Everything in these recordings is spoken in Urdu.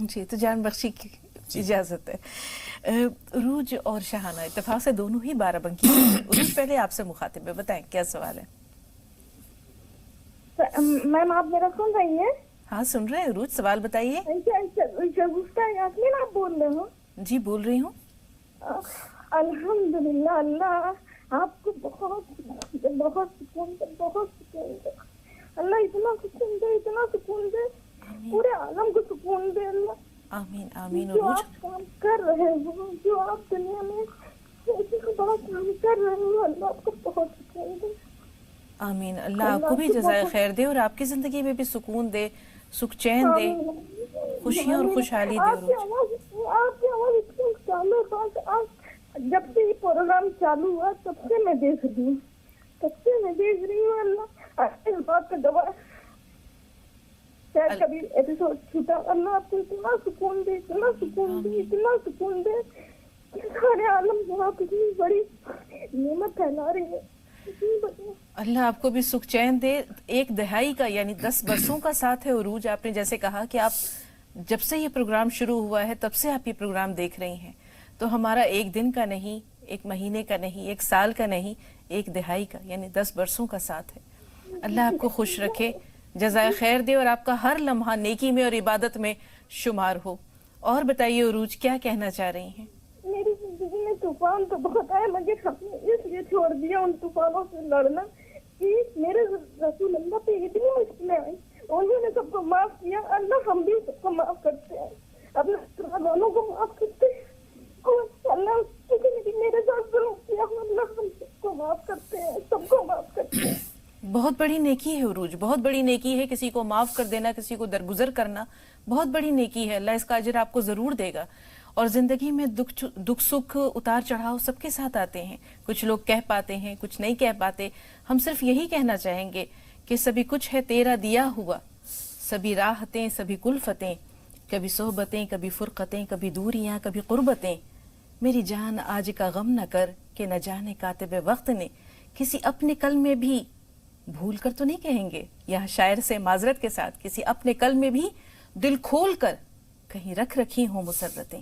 جی تو جان بخشی کی اجازت ہے. عروج اور شہانہ اتفاق سے دونوں ہی 12 بنکی ہیں. عروج پہلے آپ سے مخاطب ہے, بتائیں کیا سوال ہے. میم آپ میرا سن رہی ہیں؟ ہاں سن رہے ہیں عروج, سوال بتائیے. شگفتہ یاسمین آپ بول رہے ہو؟ جی بول رہی ہوں. الحمدللہ, اللہ آپ کو بہت بہت سکون دے, بہت سکون دے. اللہ اتنا سکون دے, اتنا سکون دے, پورے عالم کو سکون دے اللہ. آمین آمین. جو عروج آپ کام کر رہے ہو, جو آپ دنیا میں بڑا کام کر رہے ہو, اللہ آپ کو بہت سکون دے. آمین. اللہ آپ کو بھی جزائے خیر دے اور آپ کی زندگی میں بھی سکون دے, سکھ چین دے, خوشیاں اور خوشحالی دے. آپ کی آواز اتنی چالو ہے, جب سے یہ پروگرام چالو ہوا تب سے میں دیکھ رہی ہوں, تب سے میں دیکھ رہی ہوں. اللہ آپ اس بات کا گواہ, شاید کبھی ایپیسوڈ چھوٹا, اللہ آپ کو اتنا سکون دے, اتنا سکون دے, اتنا سکون دے. سارے عالم میں آپ اتنی بڑی نعمت پھیلا رہی ہے. اللہ آپ کو بھی سکھ چین دے. 1 دہائی کا یعنی 10 برسوں کا ساتھ ہے عروج. آپ نے جیسے کہا کہ آپ جب سے یہ پروگرام شروع ہوا ہے تب سے آپ یہ پروگرام دیکھ رہی ہیں, تو ہمارا 1 دن کا نہیں, 1 مہینے کا نہیں, 1 سال کا نہیں, 1 دہائی کا یعنی 10 برسوں کا ساتھ ہے. اللہ آپ کو خوش رکھے, جزائے خیر دے اور آپ کا ہر لمحہ نیکی میں اور عبادت میں شمار ہو. اور بتائیے عروج, کیا کہنا چاہ رہی ہیں؟ میری زندگی میں طوفان تو بہت آئے, مگر ہم نے اس لیے چھوڑ دیا ان طوفانوں سے لڑنا کہ میرے رسول اللہ پہ اتنی مشکلیں آئی, انہوں نے سب کو معاف کیا. اللہ ہم بھی سب کو معاف کرتے ہیں, اپنے والوں کو معاف کرتے ہیں. اور اللہ میرے ساتھ ظلم کیا, اللہ ہم سب کو معاف کرتے ہیں, سب کو معاف کرتے ہیں. بہت بڑی نیکی ہے عروج, بہت بڑی نیکی ہے. کسی کو معاف کر دینا, کسی کو درگزر کرنا بہت بڑی نیکی ہے. اللہ اس کا اجر آپ کو ضرور دے گا. اور زندگی میں دکھ سکھ اتار چڑھاؤ سب کے ساتھ آتے ہیں. کچھ لوگ کہہ پاتے ہیں, کچھ نہیں کہہ پاتے. ہم صرف یہی کہنا چاہیں گے کہ سبھی کچھ ہے تیرا دیا ہوا, سبھی راحتیں, سبھی کلفتیں, کبھی صحبتیں, کبھی فرقتیں, کبھی دوریاں, کبھی قربتیں. میری جان آج کا غم نہ کر کہ نہ جانے کاتب وقت نے کسی اپنے کل میں بھی بھول کر تو نہیں کہیں گے, یہاں شاعر سے معذرت کے ساتھ, کسی اپنے کل میں بھی دل کھول کر کہیں رکھ رکھی ہوں مسرتیں.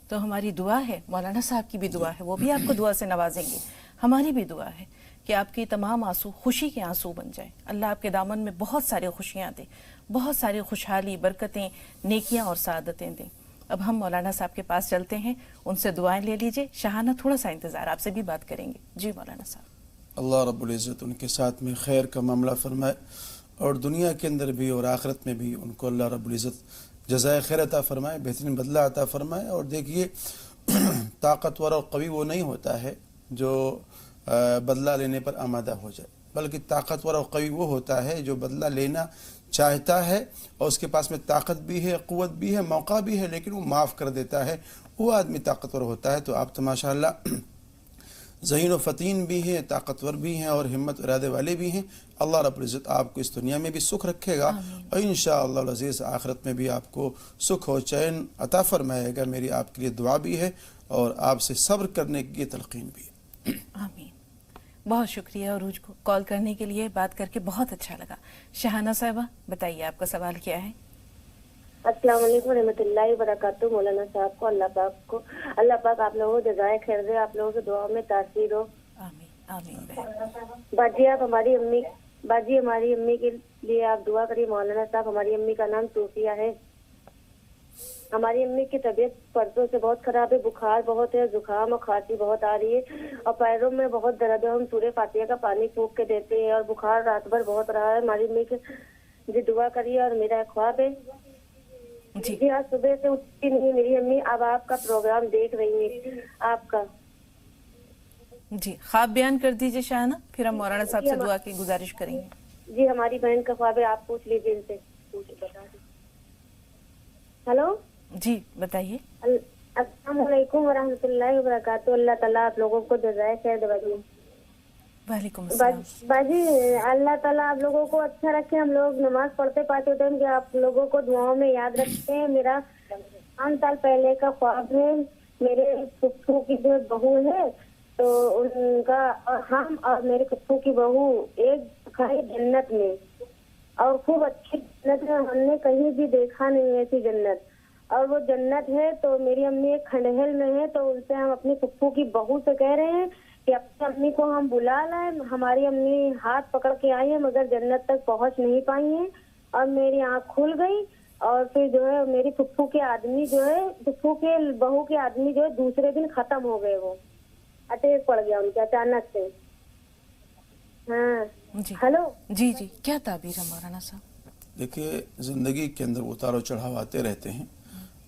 تو ہماری دعا ہے, مولانا صاحب کی بھی دعا ہے, وہ بھی آپ کو دعا سے نوازیں گے. ہماری بھی دعا ہے کہ آپ کی تمام آنسو خوشی کے آنسو بن جائیں. اللہ آپ کے دامن میں بہت ساری خوشیاں دے, بہت ساری خوشحالی, برکتیں, نیکیاں اور سعادتیں دیں. اب ہم مولانا صاحب کے پاس چلتے ہیں, ان سے دعائیں لے لیجئے. شہانہ تھوڑا سا انتظار, آپ سے بھی بات کریں گے. جی مولانا صاحب. اللہ رب العزت ان کے ساتھ میں خیر کا معاملہ فرمائے, اور دنیا کے اندر بھی اور آخرت میں بھی ان کو اللہ رب العزت جزائے خیر عطا فرمائے, بہترین بدلہ عطا فرمائے. اور دیکھیے طاقتور اور قوی وہ نہیں ہوتا ہے جو بدلہ لینے پر آمادہ ہو جائے, بلکہ طاقتور اور قوی وہ ہوتا ہے جو بدلہ لینا چاہتا ہے اور اس کے پاس میں طاقت بھی ہے, قوت بھی ہے, موقع بھی ہے, لیکن وہ معاف کر دیتا ہے. وہ آدمی طاقتور ہوتا ہے. تو آپ تو ماشاءاللہ ذہین و فتین بھی ہیں, طاقتور بھی ہیں, اور ہمت ارادے والے بھی ہیں. اللہ رب العزت آپ کو اس دنیا میں بھی سکھ رکھے گا, اور انشاءاللہ العزیز آخرت میں بھی آپ کو سکھ و چین عطا فرمائے گا. میری آپ کے لیے دعا بھی ہے اور آپ سے صبر کرنے کی تلقین بھی ہے. آمین. بہت شکریہ عروج کو کال کرنے کے لیے, بات کر کے بہت اچھا لگا. شہانہ صاحبہ بتائیے آپ کا سوال کیا ہے؟ السلام علیکم ورحمۃ اللہ وبرکاتہ. مولانا صاحب کو اللہ پاک آپ لوگوں کو جزائے خیر دے, آپ لوگوں کے دعا میں تاثیر ہو. آمین آمین. بہن باجی آپ ہماری امی کے لیے آپ دعا کریے. مولانا صاحب ہماری امی کا نام صوفیہ ہے. ہماری امی کی طبیعت پرسوں سے بہت خراب ہے, بخار بہت ہے, زکام اور کھانسی بہت آ رہی ہے, اور پیروں میں بہت درد ہے. ہم سورہ فاتحہ کا پانی پھونک کے دیتے ہیں, اور بخار رات بھر بہت رہا ہے. ہماری امی کے جی دعا کریے. اور میرا خواب ہے جی آج صبح سے اٹھتی نہیں میری امی, اب آپ کا پروگرام دیکھ رہی ہیں آپ کا. جی خواب بیان کر دیجئے شہانہ, پھر ہم مولانا صاحب سے دعا کی گزارش کریں گے. جی ہماری بہن کا خواب ہے, آپ پوچھ لیجیے ان سے, بتا دیں. ہلو جی بتائیے. السلام علیکم ورحمۃ اللہ وبرکاتہ. اللہ تعالیٰ آپ لوگوں کو جزائے خیر دے. وعلیکم السلام. باجی اللہ تعالیٰ آپ لوگوں کو اچھا رکھے. ہم لوگ نماز پڑھتے پاتے ہوتے ہیں کہ آپ لوگوں کو دعاؤں میں یاد رکھتے ہیں. میرا 5 سال پہلے کا خواب ہے, میرے پھپھو کی جو بہو ہے تو ان کا, اور ہم اور میرے پھپھو کی بہو ایک کھڑے جنت میں, اور خوب اچھی جنت ہے. ہم نے کہیں بھی دیکھا نہیں ایسی جنت. اور وہ جنت ہے. تو میری امی ایک کھنڈہل میں ہے, تو ان سے ہم اپنی پھپھو کی بہو سے کہہ رہے ہیں کہ اپنی امی کو ہم بلا لائیں. ہماری امی ہاتھ پکڑ کے آئی ہیں مگر جنت تک پہنچ نہیں پائی ہیں, اور میری آنکھ کھل گئی. اور پھر جو ہے میری پھپھو کے آدمی جو ہے, پھپھو کے بہو کے آدمی جو ہے دوسرے دن ختم ہو گئے. وہ اٹیک پڑ گیا ان کے اچانک سے. ہاں جی ہلو. جی جی, کیا تعبیر ہے مولانا صاحب؟ دیکھیے, زندگی کے اندر اتار و چڑھاؤ آتے رہتے ہیں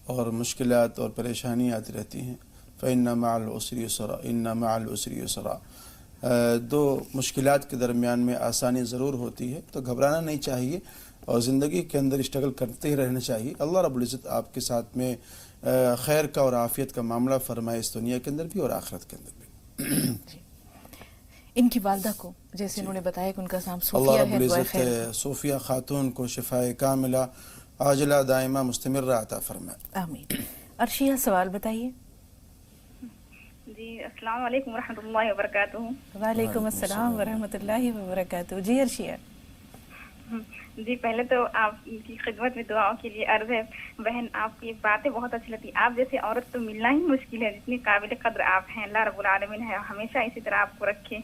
اور مشکلات اور پریشانی آتی رہتی ہیں. فَإِنَّ مَعَ الْعُسْرِ يُسْرًا إِنَّ مَعَ الْعُسْرِ يُسْرًا. دو مشکلات کے درمیان میں آسانی ضرور ہوتی ہے, تو گھبرانا نہیں چاہیے اور زندگی کے اندر اسٹرگل کرتے ہی رہنا چاہیے. اللہ رب العزت آپ کے ساتھ میں خیر کا اور عافیت کا معاملہ فرمائے, اس دنیا کے اندر بھی اور آخرت کے اندر بھی. جی. ان کی والدہ کو جیسے انہوں نے بتایا کہ ان کا نام اللہ صوفیہ رب ہے, دعائے العزت خیر. صوفیہ خاتون کو شفائے کاملہ عاجلہ دائمہ مستمرہ عطا فرمائے. آمین. عرشیہ, سوال بتائیے. جی السلام علیکم ورحمۃ اللہ وبرکاتہ. وعلیکم السلام ورحمۃ اللہ وبرکاتہ. جی عرشیہ. جی پہلے تو آپ کی خدمت میں دعاؤں کے لیے عرض ہے. بہن آپ کی باتیں بہت اچھی لگتی. آپ جیسے عورت تو ملنا ہی مشکل ہے, جتنی قابل قدر آپ ہیں. اللہ رب العالمین ہے ہمیشہ اسی طرح آپ کو رکھے.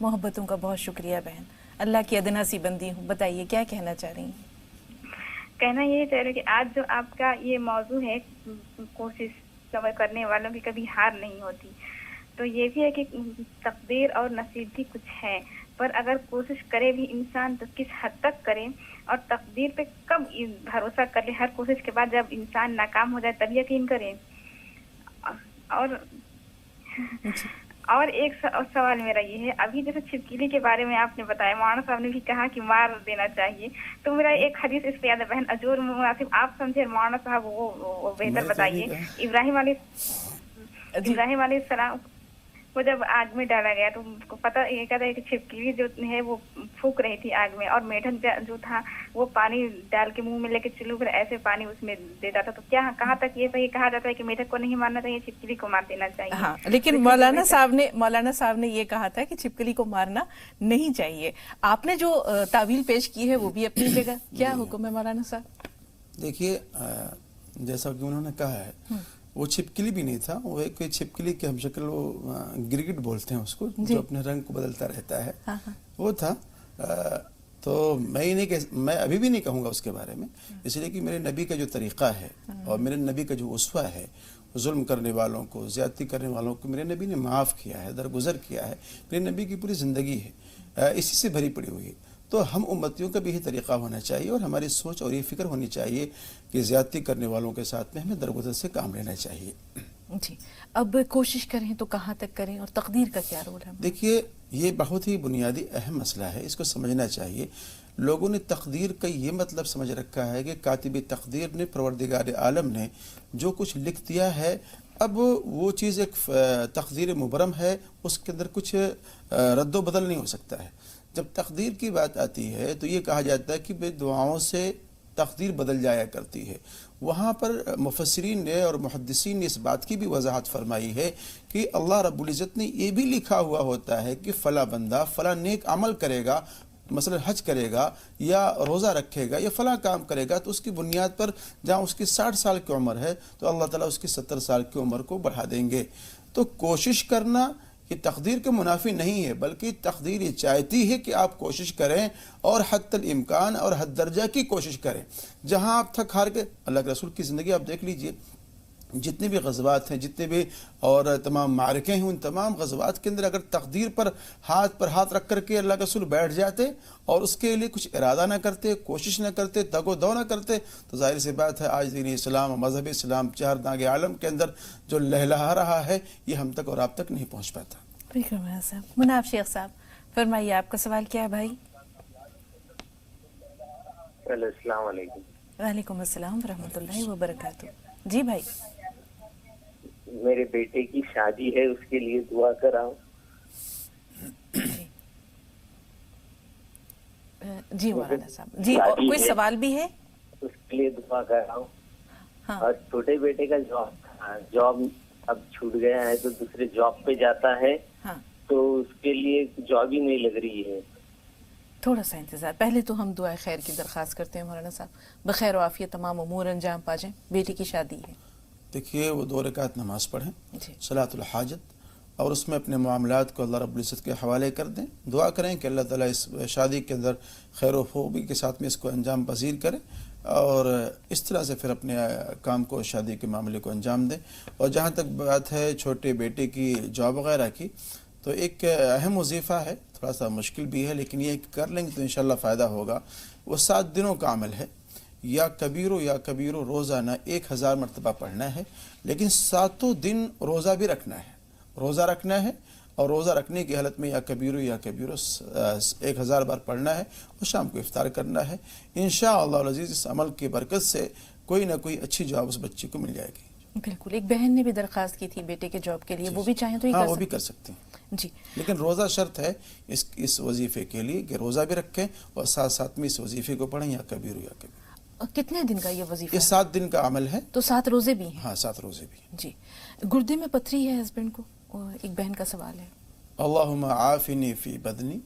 محبتوں کا بہت شکریہ بہن, اللہ کی ادنا سی بندی ہوں. بتائیے کیا کہنا چاہ رہی ہیں؟ کہنا یہ چاہ رہے کہ آج جو آپ کا یہ موضوع ہے, کوشش کرنے والوں کی کبھی ہار نہیں ہوتی, تو یہ بھی ہے کہ تقدیر اور نصیب بھی کچھ ہے, پر اگر کوشش کرے بھی انسان تو کس حد تک کرے, اور تقدیر پہ کب بھروسہ کر لے. ہر کوشش کے بعد جب انسان ناکام ہو جائے تب یقین کرے. اور ایک سوال میرا یہ ہے, ابھی جیسے چھپکلی کے بارے میں آپ نے بتایا, مولانا صاحب نے بھی کہا کہ مار دینا چاہیے, تو میرا ایک حدیث اس پہ یاد ہے. بہن اجور مناسب آپ سمجھے, مولانا صاحب وہ بہتر بتائیے. ابراہیم علیہ السلام وہ جب آگ میں ڈالا گیا تو پتہ یہ کہتا ہے کہ چھپکلی جو ہے وہ پھونک رہی تھی آگ میں, اور میڈک جو تھا وہ پانی ڈال کے منہ میں لے کے چلو پھر ایسے پانی اس میں دیتا تھا. تو کیا کہاں تک یہ صحیح کہا جاتا ہے کہ میڈک کو نہیں مارنا چاہیے, چھپکلی کو مار دینا چاہیے؟ ہاں, لیکن مولانا صاحب نے یہ کہا تھا کہ چھپکلی کو مارنا نہیں چاہیے. آپ نے جو تعویل پیش کی ہے وہ بھی اپنی جگہ. کیا حکم ہے مولانا صاحب؟ دیکھیے, جیسا کہ انہوں نے کہا ہے, وہ چھپکلی بھی نہیں تھا, وہ ایک چھپکلی کے ہم شکل, وہ گرگٹ بولتے ہیں اس کو, جو اپنے رنگ کو بدلتا رہتا ہے, وہ تھا. تو میں ابھی بھی نہیں کہوں گا اس کے بارے میں, اس لیے کہ میرے نبی کا جو طریقہ ہے اور میرے نبی کا جو اسوہ ہے, ظلم کرنے والوں کو, زیادتی کرنے والوں کو میرے نبی نے معاف کیا ہے, درگزر کیا ہے. میرے نبی کی پوری زندگی ہے اسی سے بھری پڑی ہوئی ہے. تو ہم امتیوں کا بھی یہ طریقہ ہونا چاہیے, اور ہماری سوچ اور یہ فکر ہونی چاہیے کہ زیادتی کرنے والوں کے ساتھ میں ہمیں درگزر سے کام لینا چاہیے. جی, اب کوشش کریں تو کہاں تک کریں, اور تقدیر کا کیا رول ہے؟ دیکھیے, یہ بہت ہی بنیادی اہم مسئلہ ہے, اس کو سمجھنا چاہیے. لوگوں نے تقدیر کا یہ مطلب سمجھ رکھا ہے کہ کاتب تقدیر نے, پروردگار عالم نے جو کچھ لکھ دیا ہے, اب وہ چیز ایک تقدیر مبرم ہے, اس کے اندر کچھ رد و بدل نہیں ہو سکتا ہے. جب تقدیر کی بات آتی ہے تو یہ کہا جاتا ہے کہ بے دعاؤں سے تقدیر بدل جایا کرتی ہے. وہاں پر مفسرین نے اور محدثین نے اس بات کی بھی وضاحت فرمائی ہے کہ اللہ رب العزت نے یہ بھی لکھا ہوا ہوتا ہے کہ فلاں بندہ فلاں نیک عمل کرے گا, مثلا حج کرے گا یا روزہ رکھے گا یا فلاں کام کرے گا, تو اس کی بنیاد پر جہاں اس کی 60 سال کی عمر ہے تو اللہ تعالیٰ اس کی 70 سال کی عمر کو بڑھا دیں گے. تو کوشش کرنا یہ تقدیر کے منافی نہیں ہے, بلکہ تقدیر یہ چاہتی ہے کہ آپ کوشش کریں اور حتی الامکان اور حد درجہ کی کوشش کریں. جہاں آپ تھک ہار کے, اللہ کے رسول کی زندگی آپ دیکھ لیجئے, جتنے بھی غزوات ہیں, جتنے بھی اور تمام معرکے ہیں, ان تمام غزوات کے اندر اگر تقدیر پر ہاتھ رکھ کر کے اللہ کے رسول بیٹھ جاتے اور اس کے لیے کچھ ارادہ نہ کرتے, کوشش نہ کرتے, تگ و دو نہ کرتے, تو ظاہر سی بات ہے آج دین اسلام اور مذہب اسلام چار دانگ عالم کے اندر جو لہلہا رہا ہے, یہ ہم تک اور آپ تک نہیں پہنچ پاتا. مناف شیخ صاحب فرمائیے, آپ کا سوال کیا ہے بھائی؟ السلام علیکم. وعلیکم السلام ورحمۃ اللہ وبرکاتہ. جی بھائی. میرے بیٹے کی شادی ہے, اس کے لیے دعا کراؤ. جی مولانا صاحب, جی کوئی سوال بھی ہے؟ اس کے لیے دعا کراؤ. اور چھوٹے بیٹے کا جاب اب چھوٹ گیا ہے تو دوسرے جاب پہ جاتا ہے, تو اس کے لیے جاب ہی نہیں لگ رہی ہے. تھوڑا سا انتظار. پہلے تو ہم دعائے خیر کی درخواست کرتے ہیں مولانا صاحب, بخیر و عافیت تمام امور انجام پا جائیں. بیٹی کی شادی ہے. دیکھیے وہ 2 رکعت نماز پڑھیں, جی صلاۃ الحاجت, اور اس میں اپنے معاملات کو اللہ رب العزت کے حوالے کر دیں. دعا کریں کہ اللہ تعالیٰ اس شادی کے اندر خیر و خوبی کے ساتھ میں اس کو انجام پذیر کرے, اور اس طرح سے پھر اپنے کام کو, شادی کے معاملے کو انجام دیں. اور جہاں تک بات ہے چھوٹے بیٹے کی جاب وغیرہ کی, تو ایک اہم وظیفہ ہے, تھوڑا سا مشکل بھی ہے, لیکن یہ کر لیں گے تو انشاءاللہ فائدہ ہوگا. وہ 7 دنوں کا عمل ہے, یا کبیرو روزانہ 1000 مرتبہ پڑھنا ہے, لیکن 7 دن روزہ بھی رکھنا ہے. روزہ رکھنا ہے, اور روزہ رکھنے کی حالت میں یا کبیرو 1000 بار پڑھنا ہے, اور شام کو افطار کرنا ہے. انشاءاللہ العزیز اس عمل کی برکت سے کوئی نہ کوئی اچھی جاب اس بچے کو مل جائے گی. بالکل. ایک بہن نے بھی درخواست کی تھی بیٹے کے جاب کے لیے, وہ بھی چاہیں تو ہاں وہ بھی کر سکتے ہیں جی. لیکن روزہ شرط ہے اس وظیفے کے لیے کہ روزہ بھی رکھیں اور ساتھ میں اس وظیفے کو پڑھیں, یا کبیرو. کتنے دن کا یہ وظیفہ یہ 7 دن کا عمل ہے. تو 7 روزے بھی ہیں؟ ہاں 7 روزے بھی. جی. گردے میں پتھری ہے ہسبینڈ کو, ایک بہن کا سوال ہے. اللہم عافنی فی بدنی,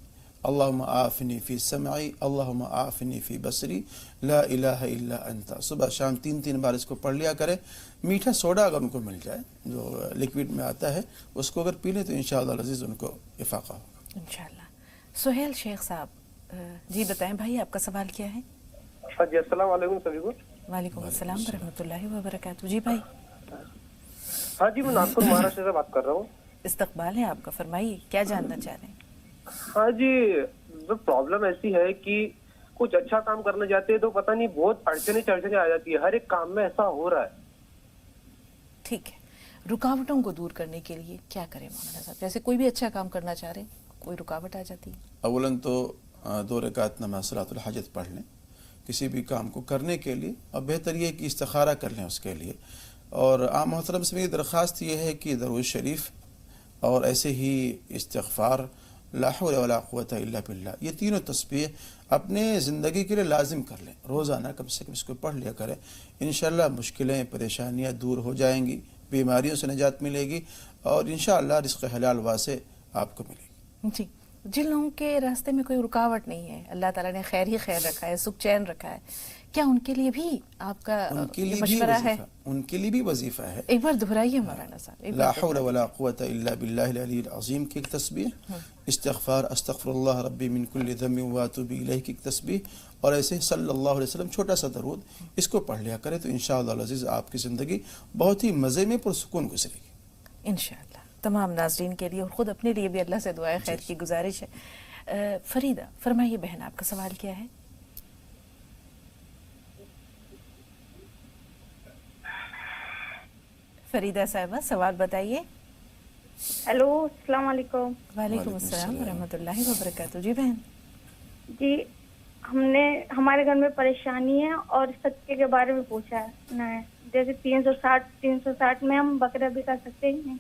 اللہم عافنی فی سمعی, اللہم عافنی فی بصری, لا الہ الا انت. صبح شام 3 بار اس کو پڑھ لیا کرے. میٹھا سوڈا اگر ان کو مل جائے جو لیکوڈ میں آتا ہے, اس کو اگر پی لیں تو انشاءاللہ العزیز ان کو افاقہ ہوگا انشاءاللہ. سہیل شیخ صاحب, جی بتائیں بھائی آپ کا سوال کیا ہے؟ جی السلام علیکم سبھی کو. وعلیکم السلام ورحمۃ اللہ وبرکاتہ. جی بھائی. ہاں جی میں ناگپور مہاراشٹر سے بات کر رہا ہوں. استقبال ہے آپ کا, فرمائیے کیا جاننا چاہ رہے ہیں؟ ہاں جی پرابلم ایسی ہے کہ کچھ اچھا کام کرنا چاہتے ہیں تو پتہ نہیں بہت اڑچنیں آ جاتی ہے. ہر ایک کام میں ایسا ہو رہا ہے. ٹھیک ہے, رکاوٹوں کو دور کرنے کے لیے کیا کریں مولانا صاحب؟ جیسے کوئی بھی اچھا کام کرنا چاہ رہے ہیں, کوئی رکاوٹ آ جاتی ہے. اولاً تو 2 رکعت نماز صلاۃ الحاجت پڑھ لیں کسی بھی کام کو کرنے کے لیے, اور بہتر یہ کہ استخارہ کر لیں اس کے لیے. اور عام محترم سے میری درخواست یہ ہے کہ درود شریف اور ایسے ہی استغفار, لا حول ولا قوت الا باللہ, یہ تینوں تسبیح اپنے زندگی کے لیے لازم کر لیں. روزانہ کم سے کم اس کو پڑھ لیا کریں. انشاءاللہ مشکلیں پریشانیاں دور ہو جائیں گی, بیماریوں سے نجات ملے گی, اور انشاءاللہ رزق حلال واسع آپ کو ملے گی. جی. جن لوگوں کے راستے میں کوئی رکاوٹ نہیں ہے, اللہ تعالیٰ نے خیر ہی خیر رکھا ہے, سکھ چین رکھا ہے, کیا ان کے لیے بھی آپ کا مشورہ ہے؟ ان کے لیے بھی وظیفہ ہے. ایک بار دہرائیے مولانا صاحب. لا حول ولا قوت الا باللہ العلی العظیم کی ایک تسبیح, استغفار استغفر اللہ ربی من کل ذنب واتوب الیہ کی ایک تسبیح, اور ایسے صلی اللہ علیہ وسلم چھوٹا سا درود, اس کو پڑھ لیا کرے تو انشاءاللہ العزیز آپ کی زندگی بہت ہی مزے میں پرسکون گزرے گی انشاءاللہ. تمام ناظرین کے لیے اور خود اپنے لیے بھی اللہ سے دعائے خیر کی گزارش ہے. فریدہ فرمائیے بہن, آپ کا سوال کیا ہے؟ فریدہ صاحبہ سوال بتائیے. ہیلو السلام علیکم. وعلیکم السلام ورحمۃ اللہ وبرکاتہ. جی بہن. جی ہمارے گھر میں پریشانی ہے اور صدقے کے بارے میں پوچھا ہے. جیسے 360 میں ہم بکرا بھی کر سکتے ہیں.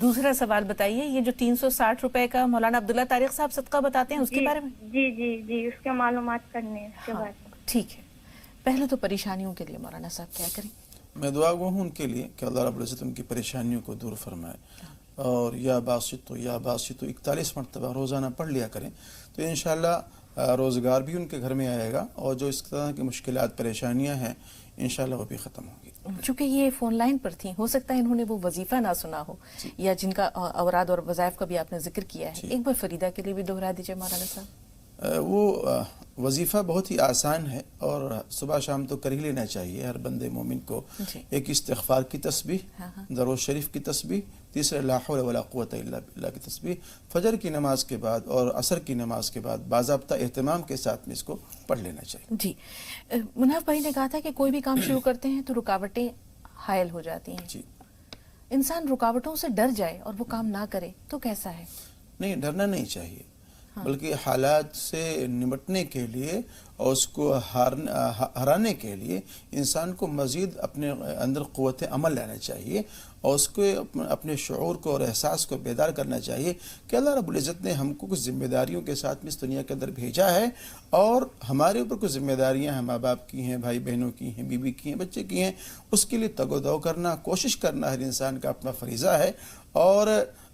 دوسرا سوال بتائیے, یہ جو 360 روپے کا مولانا عبداللہ طارق صاحب صدقہ بتاتے ہیں اس کے بارے میں. جی اس کے معلومات کرنے ہیں اس کے بارے میں. ٹھیک ہے. پہلے تو پریشانیوں کے لیے مولانا صاحب کیا کریں؟ میں دعا گو ہوں ان کے لیے کہ اللہ رب العزت ان کی پریشانیوں کو دور فرمائے, اور یا باسط 41 مرتبہ روزانہ پڑھ لیا کریں تو انشاءاللہ روزگار بھی ان کے گھر میں آئے گا, اور جو اس طرح کی مشکلات پریشانیاں ہیں انشاءاللہ وہ بھی ختم ہوگی. چونکہ یہ فون لائن پر تھیں, ہو سکتا ہے انہوں نے وہ وظیفہ نہ سنا ہو, یا جن کا اوراد اور وظائف کا بھی آپ نے ذکر کیا ہے. ایک بار فریدہ کے لیے بھی دہرا دیجیے مولانا صاحب. وہ وظیفہ بہت ہی آسان ہے, اور صبح شام تو کر ہی لینا چاہیے ہر بندے مومن کو. ایک استغفار کی تسبیح, درود شریف کی تسبیح, تیسرے لا حول ولا قوت الا باللہ کی تسبیح, فجر کی نماز کے بعد اور عصر کی نماز کے بعد باضابطہ اہتمام کے ساتھ میں اس کو پڑھ لینا چاہیے. جی. مناف بھائی نے کہا تھا کہ کوئی بھی کام شروع کرتے ہیں تو رکاوٹیں حائل ہو جاتی ہیں. جی. انسان رکاوٹوں سے ڈر جائے اور وہ کام نہ کرے تو کیسا ہے؟ نہیں, ڈرنا نہیں چاہیے, بلکہ حالات سے نمٹنے کے لیے اور اس کو ہرانے کے لیے انسان کو مزید اپنے اندر قوت عمل لانا چاہیے, اور اس کو اپنے شعور کو اور احساس کو بیدار کرنا چاہیے کہ اللہ رب العزت نے ہم کو کچھ ذمہ داریوں کے ساتھ میں اس دنیا کے اندر بھیجا ہے, اور ہمارے اوپر کچھ ذمہ داریاں ہیں, ماں باپ کی ہیں, بھائی بہنوں کی ہیں, بیوی کی ہیں, بچے کی ہیں. اس کے لیے تگ و دو کرنا, کوشش کرنا ہر انسان کا اپنا فریضہ ہے, اور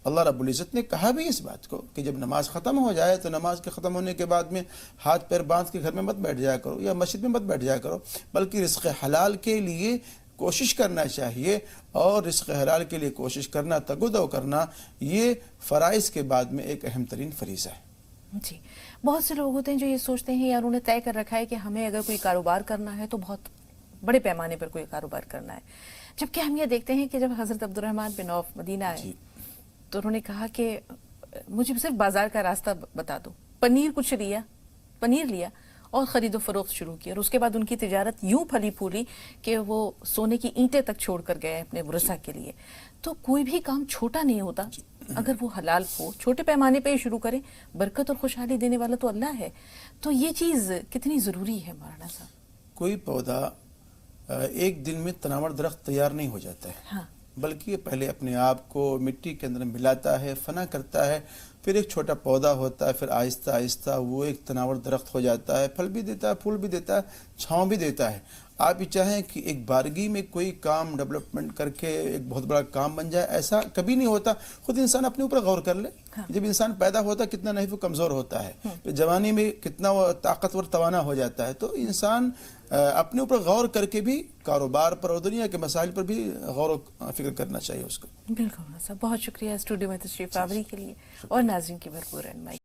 اللہ رب العزت نے کہا بھی اس بات کو کہ جب نماز ختم ہو جائے تو نماز کے ختم ہونے کے بعد میں ہاتھ پیر باندھ کے گھر میں مت بیٹھ جایا کرو یا مسجد میں مت بیٹھ جایا کرو، بلکہ رزق حلال کے لیے کوشش کرنا چاہیے، اور رزق حلال کے لیے کوشش کرنا، تگودو کرنا، یہ فرائض کے بعد میں ایک اہم ترین فریضہ ہے۔ جی، بہت سے لوگ ہوتے ہیں جو یہ سوچتے ہیں یا انہوں نے طے کر رکھا ہے کہ ہمیں اگر کوئی کاروبار کرنا ہے تو بہت بڑے پیمانے پر کوئی کاروبار کرنا ہے، جبکہ ہم یہ دیکھتے ہیں کہ جب حضرت عبد الرحمن بن عوف مدینہ آئے تو انہوں نے کہا کہ مجھے صرف بازار کا راستہ بتا دو، پنیر لیا اور خرید و فروخت شروع کی، اور اس کے بعد ان کی تجارت یوں پھلی پھولی کہ وہ سونے کی اینٹیں تک چھوڑ کر گئے اپنے ورثہ کے لیے۔ تو کوئی بھی کام چھوٹا نہیں ہوتا، اگر وہ حلال ہو، چھوٹے پیمانے پہ شروع کریں، برکت اور خوشحالی دینے والا تو اللہ ہے۔ تو یہ چیز کتنی ضروری ہے مولانا صاحب؟ کوئی پودا ایک دن میں تناور درخت تیار نہیں ہو جاتا ہے، ہاں، بلکہ یہ پہلے اپنے آپ کو مٹی کے اندر ملاتا ہے، فنا کرتا ہے، پھر ایک چھوٹا پودا ہوتا ہے، پھر آہستہ آہستہ وہ ایک تناور درخت ہو جاتا ہے، پھل بھی دیتا ہے، پھول بھی دیتا ہے، چھاؤں بھی دیتا ہے۔ آپ یہ چاہیں کہ ایک بارگی میں کوئی کام ڈیولپمنٹ کر کے ایک بہت بڑا کام بن جائے، ایسا کبھی نہیں ہوتا۔ خود انسان اپنے اوپر غور کر لے، جب انسان پیدا ہوتا ہے کتنا نہیں وہ کمزور ہوتا ہے، پھر جوانی میں کتنا وہ طاقتور توانا ہو جاتا ہے۔ تو انسان اپنے اوپر غور کر کے بھی کاروبار پر اور دنیا کے مسائل پر بھی غور و فکر کرنا چاہیے اس کو۔ بالکل صاحب، بہت شکریہ اسٹوڈیو میں تشریف آوری کے لیے اور ناظرین کی بھرپور رہنمائی۔